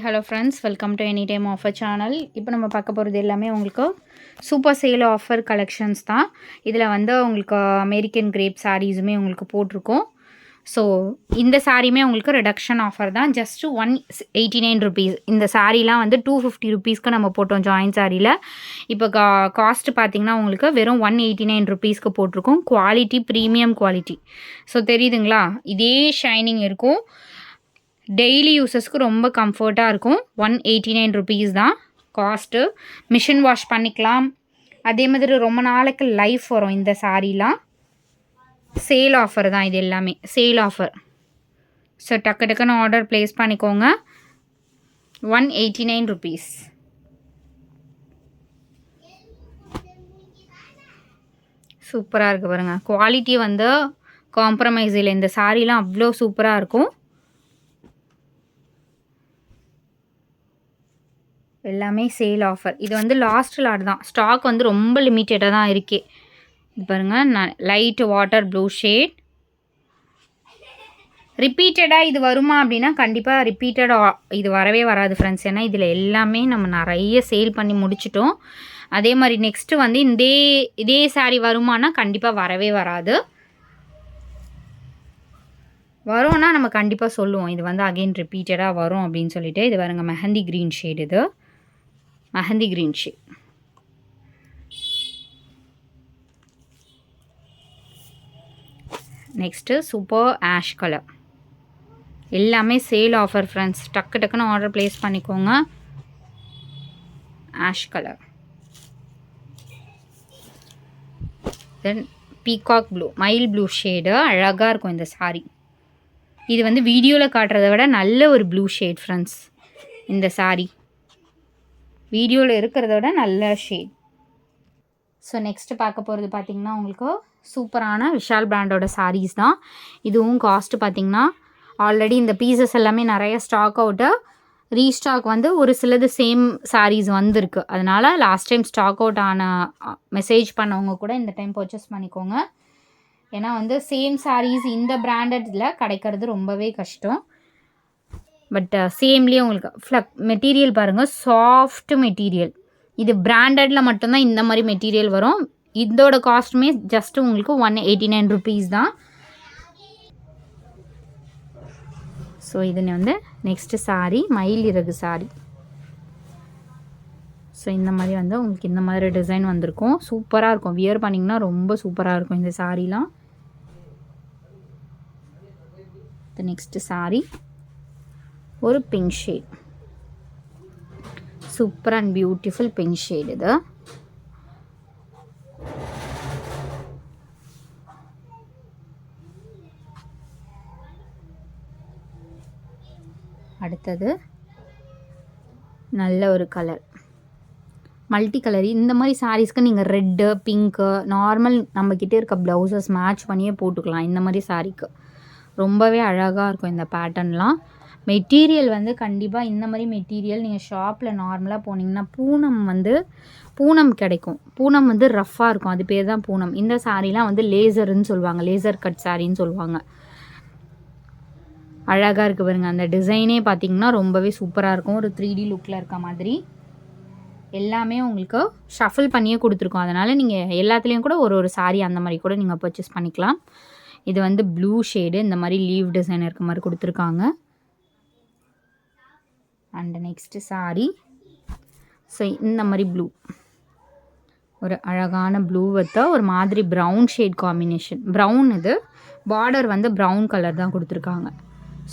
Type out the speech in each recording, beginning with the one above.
Hello friends, welcome to any time offer channel. இப்போ நம்ம பார்க்க போகிறது எல்லாமே உங்களுக்கு சூப்பர் சேல் ஆஃபர் கலெக்ஷன்ஸ் தான். இதில் வந்து உங்களுக்கு அமெரிக்கன் கிரேப் சாரீஸுமே உங்களுக்கு போட்டிருக்கோம். ஸோ இந்த சாரியுமே உங்களுக்கு ரிடக்ஷன் ஆஃபர் தான். Just 189 rupees. இந்த சாரீலாம் வந்து 250 ருபீஸ்க்கு நம்ம போட்டோம் ஜாயின் சாரியில். இப்போ காஸ்ட்டு பார்த்திங்கன்னா உங்களுக்கு வெறும் 189 ருபீஸ்க்கு போட்டிருக்கோம். Quality premium quality. ஸோ தெரியுதுங்களா, இதே ஷைனிங் இருக்கும். டெய்லி யூஸஸ்க்கு ரொம்ப கம்ஃபர்ட்டாக இருக்கும். 189 ருபீஸ் தான் காஸ்ட்டு. மிஷின் வாஷ் பண்ணிக்கலாம். அதே மாதிரி ரொம்ப நாளைக்கு லைஃப் வரும் இந்த சாரீலாம். சேல் ஆஃபர் தான் இது எல்லாமே, சேல் ஆஃபர். ஸோ டக்கு டக்குன்னு ஆர்டர் ப்ளேஸ் பண்ணிக்கோங்க. 189 ருபீஸ். சூப்பராக இருக்குது பாருங்கள். குவாலிட்டி வந்து காம்ப்ரமைஸ் இல்லை. இந்த சாரீலாம் அவ்வளோ சூப்பராக இருக்கும். எல்லாமே சேல் ஆஃபர். இது வந்து லாஸ்ட் லாட் தான். ஸ்டாக் வந்து ரொம்ப லிமிட்டடாக தான் இருக்கே. இது பாருங்கள், லைட் வாட்டர் ப்ளூ ஷேட். ரிப்பீட்டடாக இது வருமா அப்படின்னா கண்டிப்பாக ரிப்பீட்டடாக இது வரவே வராது ஃப்ரெண்ட்ஸ். ஏன்னா இதில் எல்லாமே நம்ம நிறைய சேல் பண்ணி முடிச்சிட்டோம். அதே மாதிரி நெக்ஸ்ட்டு வந்து இதே சாரீ வருமானா கண்டிப்பாக வரவே வராது. வரும்னா நம்ம கண்டிப்பாக சொல்லுவோம் இது வந்து அகெயின் ரிப்பீட்டடாக வரும் அப்படின்னு சொல்லிட்டு. இது பாருங்க, மெஹந்தி க்ரீன் ஷேட். இது mehndi green shade. Next super ash colour. எல்லாமே சேல் ஆஃபர் ஃப்ரெண்ட்ஸ். டக்கு டக்குன்னு ஆர்டர் ப்ளேஸ் பண்ணிக்கோங்க. Ash colour. Then peacock blue, மயில் ப்ளூ ஷேடு. அழகாக இருக்கும் இந்த சாரீ. இது வந்து வீடியோவில் காட்டுறதை விட நல்ல ஒரு ப்ளூ ஷேட் ஃப்ரெண்ட்ஸ். இந்த சாரீ வீடியோவில் இருக்கிறத விட நல்ல ஷேட். ஸோ நெக்ஸ்ட்டு பார்க்க போகிறது பார்த்திங்கன்னா உங்களுக்கு சூப்பரான விஷால் பிராண்டோட சாரீஸ் தான். இதுவும் காஸ்ட்டு பார்த்திங்கன்னா ஆல்ரெடி இந்த பீசஸ் எல்லாமே நிறைய ஸ்டாக் அவுட்டு. ரீஸ்டாக் வந்து ஒரு சிலது சேம் சாரீஸ் வந்திருக்கு. அதனால் லாஸ்ட் டைம் ஸ்டாக் அவுட் ஆன மெசேஜ் பண்ணவங்க கூட இந்த டைம் பர்ச்சேஸ் பண்ணிக்கோங்க. ஏன்னா வந்து சேம் சாரீஸ் இந்த பிராண்டடில் கிடைக்கிறது ரொம்பவே கஷ்டம். பட் சேம்லேயே உங்களுக்கு மெட்டீரியல் பாருங்கள், சாஃப்ட் மெட்டீரியல். இது பிராண்டடில் மட்டும்தான் இந்த மாதிரி மெட்டீரியல் வரும். இதோட காஸ்ட்டுமே ஜஸ்ட்டு உங்களுக்கு 189 ருபீஸ் தான். ஸோ இது வந்து நெக்ஸ்ட்டு சாரீ, மயில் இறகு சாரீ. ஸோ இந்த மாதிரி வந்து உங்களுக்கு இந்த மாதிரி டிசைன் வந்திருக்கும். சூப்பராக இருக்கும். வியர் பண்ணிங்கன்னா ரொம்ப சூப்பராக இருக்கும் இந்த சாரீலாம். இது நெக்ஸ்ட்டு சாரீ ஒரு pink shade. Super and beautiful pink shade. இது அடுத்தது நல்ல ஒரு கலர், மல்டி கலர். இந்த மாதிரி சாரீஸ்க்கு நீங்கள் ரெட்டு, பிங்க்கு, நார்மல் நம்மக்கிட்ட இருக்க ப்ளவுசஸ் மேட்ச் பண்ணியே போட்டுக்கலாம். இந்த மாதிரி சாரீக்கு ரொம்பவே அழகாக இருக்கும் இந்த பேட்டர்ன்லாம். மெட்டீரியல் வந்து கண்டிப்பாக இந்த மாதிரி மெட்டீரியல் நீங்கள் ஷாப்பில் நார்மலாக போனீங்கன்னா பூனம் கிடைக்கும். பூனம் வந்து ரஃப்பாக இருக்கும், அது பேர் தான் பூனம். இந்த சாரீலாம் வந்து லேசர்னு சொல்லுவாங்க, லேசர் கட் சாரின்னு சொல்லுவாங்க. அழகாக இருக்குது பாருங்கள். அந்த டிசைனே பார்த்திங்கன்னா ரொம்பவே சூப்பராக இருக்கும். ஒரு 3D லுக்கில் இருக்க மாதிரி எல்லாமே உங்களுக்கு ஷஃபில் பண்ணியே கொடுத்துருக்கோம். அதனால் நீங்கள் எல்லாத்துலேயும் கூட ஒரு சாரீ அந்த மாதிரி கூட நீங்கள் பர்ச்சேஸ் பண்ணிக்கலாம். இது வந்து ப்ளூ ஷேடு. இந்த மாதிரி லீவ் டிசைன் இருக்க மாதிரி கொடுத்துருக்காங்க. And next sari. ஸோ இந்த மாதிரி ப்ளூ, ஒரு அழகான ப்ளூ வித் ஒரு மாதிரி ப்ரௌன் ஷேட் காம்பினேஷன். ப்ரௌன். இது பார்டர் வந்து ப்ரௌன் கலர் தான் கொடுத்துருக்காங்க.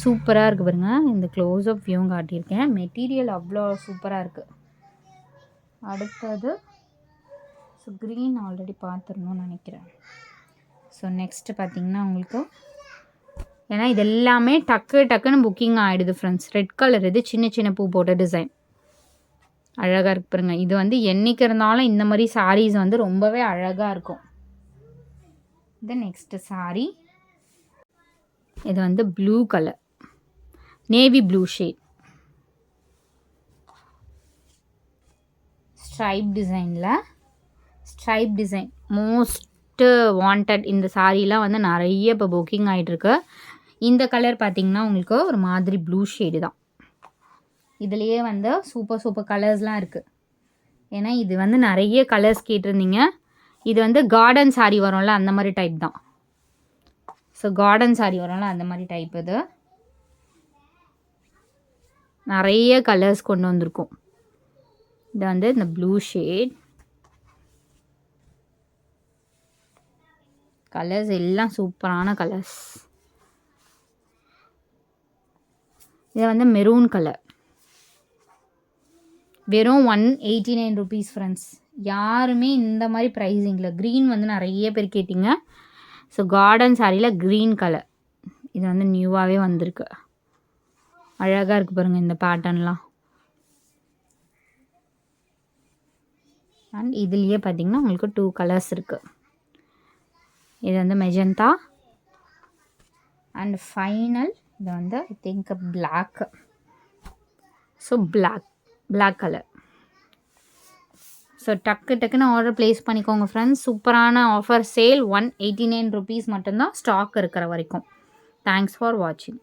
சூப்பராக இருக்குது பாருங்கள். இந்த க்ளோஸ்அப் வியூவும் காட்டியிருக்கேன். மெட்டீரியல் அவ்வளோ சூப்பராக இருக்குது. அடுத்தது ஸோ க்ரீன் ஆல்ரெடி பார்த்துருணும்னு நினைக்கிறேன். ஸோ நெக்ஸ்ட்டு பார்த்திங்கன்னா உங்களுக்கு, ஏன்னா இது எல்லாமே டக்குன்னு புக்கிங் ஆகிடுது ஃப்ரெண்ட்ஸ். Red colour. இது சின்ன சின்ன பூ போட்ட டிசைன் அழகாக இருக்கு பாருங்க. இது வந்து என்றைக்கு இருந்தாலும் இந்த மாதிரி சாரீஸ் வந்து ரொம்பவே அழகாக இருக்கும். இது நெக்ஸ்ட்டு சாரீ. இது வந்து blue colour, navy blue shade. Stripe design most wanted. இந்த சாரீலாம் வந்து நிறைய இப்போ புக்கிங் ஆகிட்டுருக்கு. இந்த கலர் பார்த்திங்கன்னா உங்களுக்கு ஒரு மாதிரி ப்ளூ ஷேடு தான். இதுலேயே வந்து சூப்பர் கலர்ஸ்லாம் இருக்குது. ஏன்னா இது வந்து நிறைய கலர்ஸ் கேட்டிருந்தீங்க. இது வந்து கார்டன் சாரீ வரும்ல அந்த மாதிரி டைப் தான். ஸோ கார்டன் சாரீ வரும்ல அந்த மாதிரி டைப். இது நிறைய கலர்ஸ் கொண்டு வந்திருக்கும். இது வந்து இந்த ப்ளூ ஷேட். கலர்ஸ் எல்லாம் சூப்பரான கலர்ஸ். இது வந்து மெரூன் கலர். வெறும் 189 rupees ஃப்ரெண்ட்ஸ். யாருமே இந்த மாதிரி ப்ரைஸிங்கில் க்ரீன் வந்து நிறைய பேர் கேட்டிங்க. ஸோ கார்டன் சாரியில் க்ரீன் கலர் இது வந்து நியூவாகவே வந்திருக்கு. அழகாக இருக்குது பாருங்கள் இந்த பேட்டர்ன்லாம். அண்ட் இதுலேயே பார்த்திங்கன்னா உங்களுக்கு 2 கலர்ஸ் இருக்குது. இது வந்து மெஜந்தா அண்ட் ஃபைனல் இது வந்து I think black. So black colour. So டக்குன்னு ஆர்டர் ப்ளேஸ் பண்ணிக்கோங்க ஃப்ரெண்ட்ஸ். சூப்பரான ஆஃபர் சேல். 189 rupees மட்டும்தான் ஸ்டாக் இருக்கிற வரைக்கும். தேங்க்ஸ் ஃபார் வாட்சிங்.